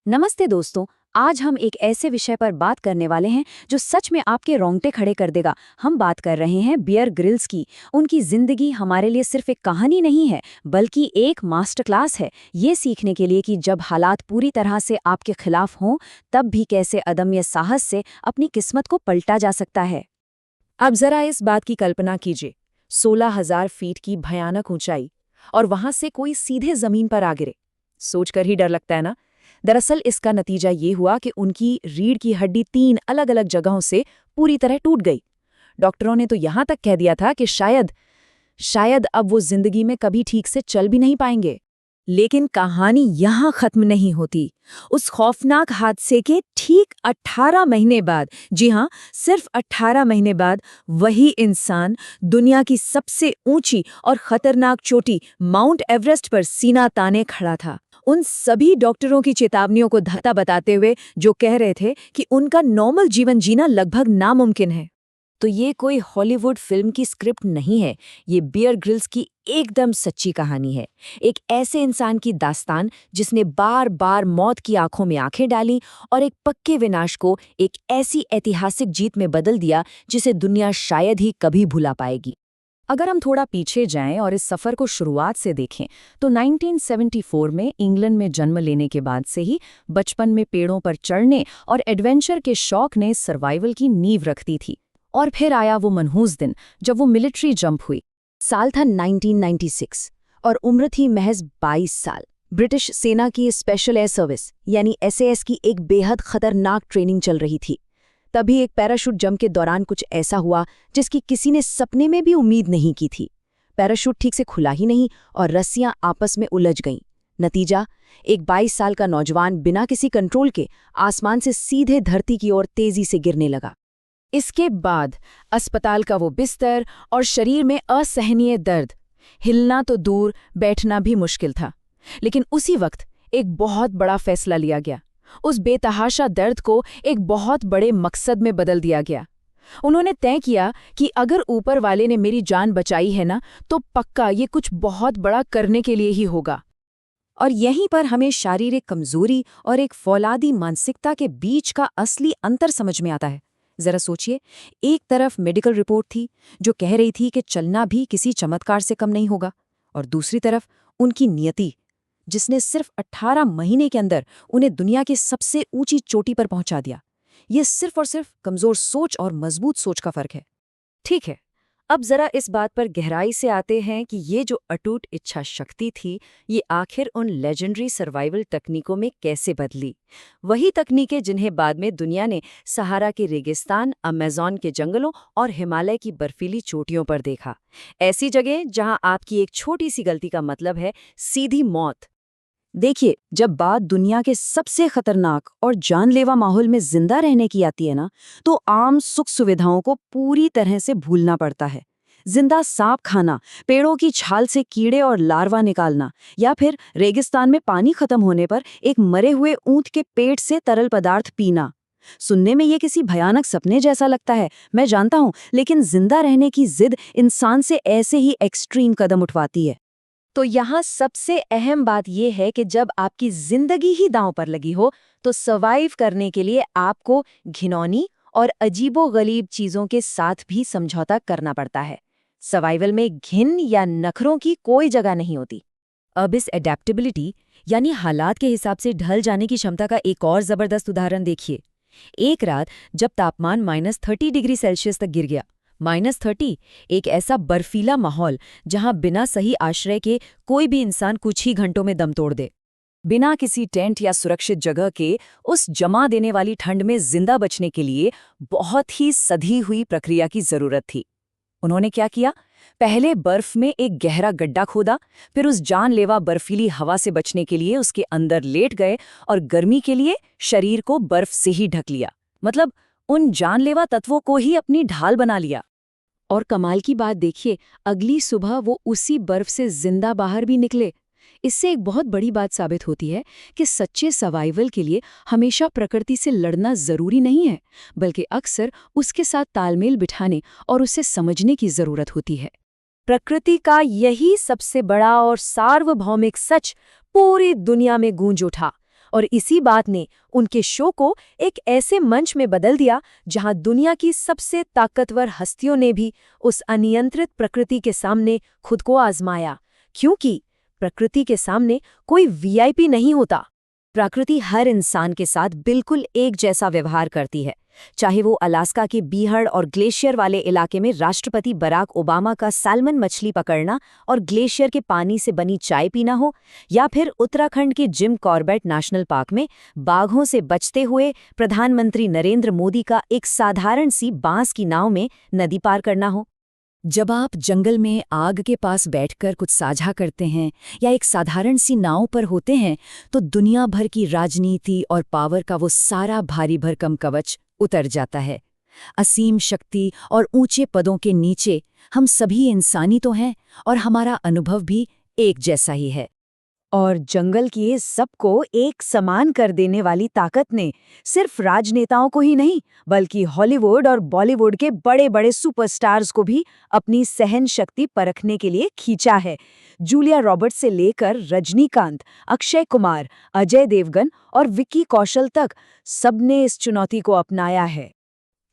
नमस्ते दोस्तों। आज हम एक ऐसे विषय पर बात करने वाले हैं जो सच में आपके रोंगटे खड़े कर देगा। हम बात कर रहे हैं बियर ग्रिल्स की। उनकी जिंदगी हमारे लिए सिर्फ एक कहानी नहीं है, बल्कि एक मास्टर क्लास है, ये सीखने के लिए कि जब हालात पूरी तरह से आपके खिलाफ हों, तब भी कैसे अदम्य साहस से अपनी किस्मत को पलटा जा सकता है। अब जरा इस बात की कल्पना कीजिए, 16,000 फीट की भयानक ऊंचाई, और वहां से कोई सीधे जमीन पर आ गिरे। सोचकर ही डर लगता है ना। दरअसल इसका नतीजा ये हुआ कि उनकी रीढ़ की हड्डी 3 अलग-अलग जगहों से पूरी तरह टूट गई। डॉक्टरों ने तो यहां तक कह दिया था कि शायद अब वो जिंदगी में कभी ठीक से चल भी नहीं पाएंगे। लेकिन कहानी यहाँ खत्म नहीं होती। उस खौफनाक हादसे के ठीक 18 महीने बाद, जी हाँ, सिर्फ 18 महीने बाद, वही इंसान दुनिया की सबसे ऊंची और खतरनाक चोटी माउंट एवरेस्ट पर सीना ताने खड़ा था, उन सभी डॉक्टरों की चेतावनियों को धता बताते हुए जो कह रहे थे कि उनका नॉर्मल जीवन जीना लगभग नामुमकिन है। तो ये कोई हॉलीवुड फिल्म की स्क्रिप्ट नहीं है, ये बियर ग्रिल्स की एकदम सच्ची कहानी है। एक ऐसे इंसान की दास्तान जिसने बार बार मौत की आंखों में आंखें डाली और एक पक्के विनाश को एक ऐसी ऐतिहासिक जीत में बदल दिया जिसे दुनिया शायद ही कभी भुला पाएगी। अगर हम थोड़ा पीछे जाएं और इस सफ़र को शुरुआत से देखें, तो 1974 में इंग्लैंड में जन्म लेने के बाद से ही बचपन में पेड़ों पर चढ़ने और एडवेंचर के शौक ने सर्वाइवल की नींव रख दी थी। और फिर आया वो मनहूस दिन जब वो मिलिट्री जंप हुई। साल था 1996 और उम्र थी महज 22 साल। ब्रिटिश सेना की स्पेशल एयर सर्विस यानी एसएएस की एक बेहद खतरनाक ट्रेनिंग चल रही थी। तभी एक पैराशूट जंप के दौरान कुछ ऐसा हुआ जिसकी किसी ने सपने में भी उम्मीद नहीं की थी। पैराशूट ठीक से खुला ही नहीं और रस्सियां आपस में उलझ गईं। नतीजा, एक 22 साल का नौजवान बिना किसी कंट्रोल के आसमान से सीधे धरती की ओर तेजी से गिरने लगा। इसके बाद अस्पताल का वो बिस्तर और शरीर में असहनीय दर्द, हिलना तो दूर, बैठना भी मुश्किल था। लेकिन उसी वक्त एक बहुत बड़ा फैसला लिया गया। उस बेतहाशा दर्द को एक बहुत बड़े मकसद में बदल दिया गया। उन्होंने तय किया कि अगर ऊपर वाले ने मेरी जान बचाई है ना, तो पक्का ये कुछ बहुत बड़ा करने के लिए ही होगा। और यहीं पर हमें शारीरिक कमजोरी और एक फौलादी मानसिकता के बीच का असली अंतर समझ में आता है। जरा सोचिए, एक तरफ मेडिकल रिपोर्ट थी जो कह रही थी कि चलना भी किसी चमत्कार से कम नहीं होगा, और दूसरी तरफ उनकी नियति, जिसने सिर्फ 18 महीने के अंदर उन्हें दुनिया की सबसे ऊंची चोटी पर पहुंचा दिया। ये सिर्फ और सिर्फ कमजोर सोच और मजबूत सोच का फर्क है। ठीक है, अब जरा इस बात पर गहराई से आते हैं कि ये जो अटूट इच्छा शक्ति थी, ये आखिर उन लेजेंडरी सर्वाइवल तकनीकों में कैसे बदली। वही तकनीकें जिन्हें बाद में दुनिया ने सहारा के रेगिस्तान, अमेज़न के जंगलों और हिमालय की बर्फीली चोटियों पर देखा। ऐसी जगह जहां आपकी एक छोटी सी गलती का मतलब है सीधी मौत। देखिए, जब बात दुनिया के सबसे खतरनाक और जानलेवा माहौल में जिंदा रहने की आती है ना, तो आम सुख सुविधाओं को पूरी तरह से भूलना पड़ता है। जिंदा सांप खाना, पेड़ों की छाल से कीड़े और लार्वा निकालना, या फिर रेगिस्तान में पानी खत्म होने पर एक मरे हुए ऊंट के पेट से तरल पदार्थ पीना। सुनने में ये किसी भयानक सपने जैसा लगता है, मैं जानता हूं, लेकिन जिंदा रहने की जिद इंसान से ऐसे ही एक्सट्रीम कदम उठवाती है। तो यहाँ सबसे अहम बात यह है कि जब आपकी जिंदगी ही दांव पर लगी हो, तो सर्वाइव करने के लिए आपको घिनौनी और अजीबोगरीब चीजों के साथ भी समझौता करना पड़ता है। सर्वाइवल में घिन या नखरों की कोई जगह नहीं होती। अब इस एडेप्टेबिलिटी यानी हालात के हिसाब से ढल जाने की क्षमता का एक और जबरदस्त उदाहरण देखिए। एक रात जब तापमान -30 डिग्री सेल्सियस तक गिर गया, -30, एक ऐसा बर्फीला माहौल जहां बिना सही आश्रय के कोई भी इंसान कुछ ही घंटों में दम तोड़ दे। बिना किसी टेंट या सुरक्षित जगह के उस जमा देने वाली ठंड में जिंदा बचने के लिए बहुत ही सधी हुई प्रक्रिया की जरूरत थी। उन्होंने क्या किया? पहले बर्फ में एक गहरा गड्ढा खोदा, फिर उस जानलेवा बर्फीली हवा से बचने के लिए उसके अंदर लेट गए और गर्मी के लिए शरीर को बर्फ से ही ढक लिया। मतलब उन जानलेवा तत्वों को ही अपनी ढाल बना लिया। और कमाल की बात देखिए, अगली सुबह वो उसी बर्फ से जिंदा बाहर भी निकले। इससे एक बहुत बड़ी बात साबित होती है कि सच्चे सर्वाइवल के लिए हमेशा प्रकृति से लड़ना जरूरी नहीं है, बल्कि अक्सर उसके साथ तालमेल बिठाने और उसे समझने की जरूरत होती है। प्रकृति का यही सबसे बड़ा और सार्वभौमिक सच पूरी दुनिया में गूंज उठा। और इसी बात ने उनके शो को एक ऐसे मंच में बदल दिया जहां दुनिया की सबसे ताकतवर हस्तियों ने भी उस अनियंत्रित प्रकृति के सामने खुद को आजमाया। क्योंकि प्रकृति के सामने कोई वीआईपी नहीं होता। प्रकृति हर इंसान के साथ बिल्कुल एक जैसा व्यवहार करती है, चाहे वो अलास्का के बीहड़ और ग्लेशियर वाले इलाके में राष्ट्रपति बराक ओबामा का सैल्मन मछली पकड़ना और ग्लेशियर के पानी से बनी चाय पीना हो, या फिर उत्तराखंड के जिम कॉर्बेट नेशनल पार्क में बाघों से बचते हुए प्रधानमंत्री नरेंद्र मोदी का एक साधारण सी बांस की नाव में नदी पार करना हो। जब आप जंगल में आग के पास बैठकर कुछ साझा करते हैं या एक साधारण सी नाव पर होते हैं, तो दुनिया भर की राजनीति और पावर का वो सारा भारी भरकम कवच उतर जाता है। असीम शक्ति और ऊंचे पदों के नीचे हम सभी इंसानी तो हैं और हमारा अनुभव भी एक जैसा ही है। और जंगल की सबको एक समान कर देने वाली ताकत ने सिर्फ राजनेताओं को ही नहीं, बल्कि हॉलीवुड और बॉलीवुड के बड़े बड़े सुपरस्टार्स को भी अपनी सहन शक्ति परखने के लिए खींचा है। जूलिया रॉबर्ट्स से लेकर रजनीकांत, अक्षय कुमार, अजय देवगन और विक्की कौशल तक सबने इस चुनौती को अपनाया है।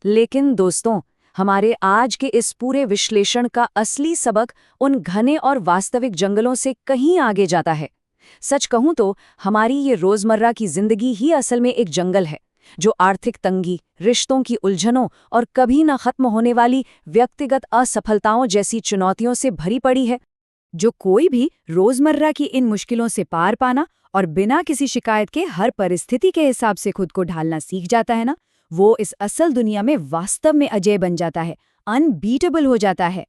लेकिन दोस्तों, हमारे आज के इस पूरे विश्लेषण का असली सबक उन घने और वास्तविक जंगलों से कहीं आगे जाता है। सच कहूं तो हमारी ये रोजमर्रा की जिंदगी ही असल में एक जंगल है, जो आर्थिक तंगी, रिश्तों की उलझनों और कभी न खत्म होने वाली व्यक्तिगत असफलताओं जैसी चुनौतियों से भरी पड़ी है। जो कोई भी रोजमर्रा की इन मुश्किलों से पार पाना और बिना किसी शिकायत के हर परिस्थिति के हिसाब से खुद को ढालना सीख जाता है ना, वो इस असल दुनिया में वास्तव में अजय बन जाता है, अनबीटेबल हो जाता है।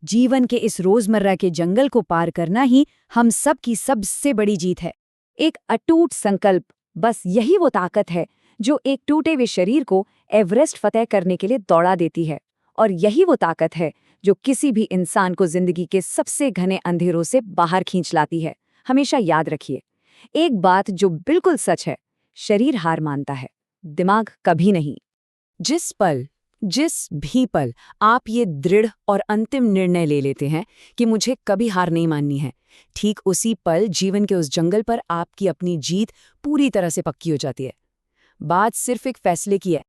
जीवन के इस रोजमर्रा के जंगल को पार करना ही हम सब की सबसे बड़ी जीत है। एक अटूट संकल्प, बस यही वो ताकत है जो एक टूटे हुए शरीर को एवरेस्ट फतेह करने के लिए दौड़ा देती है। और यही वो ताकत है जो किसी भी इंसान को जिंदगी के सबसे घने अंधेरों से बाहर खींच लाती है। हमेशा याद रखिए, एक बात जो बिल्कुल सच है, शरीर हार मानता है, दिमाग कभी नहीं। जिस भी पल आप ये दृढ़ और अंतिम निर्णय ले लेते हैं कि मुझे कभी हार नहीं माननी है, ठीक उसी पल जीवन के उस जंगल पर आपकी अपनी जीत पूरी तरह से पक्की हो जाती है। बात सिर्फ एक फैसले की है।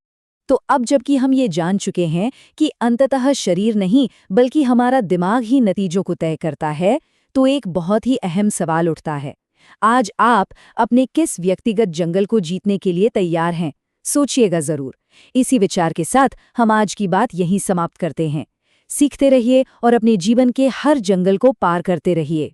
तो अब जबकि हम ये जान चुके हैं कि अंततः शरीर नहीं बल्कि हमारा दिमाग ही नतीजों को तय करता है, तो एक बहुत ही अहम सवाल उठता है, आज आप अपने किस व्यक्तिगत जंगल को जीतने के लिए तैयार हैं? सोचिएगा जरूर। इसी विचार के साथ हम आज की बात यहीं समाप्त करते हैं। सीखते रहिए और अपने जीवन के हर जंगल को पार करते रहिए।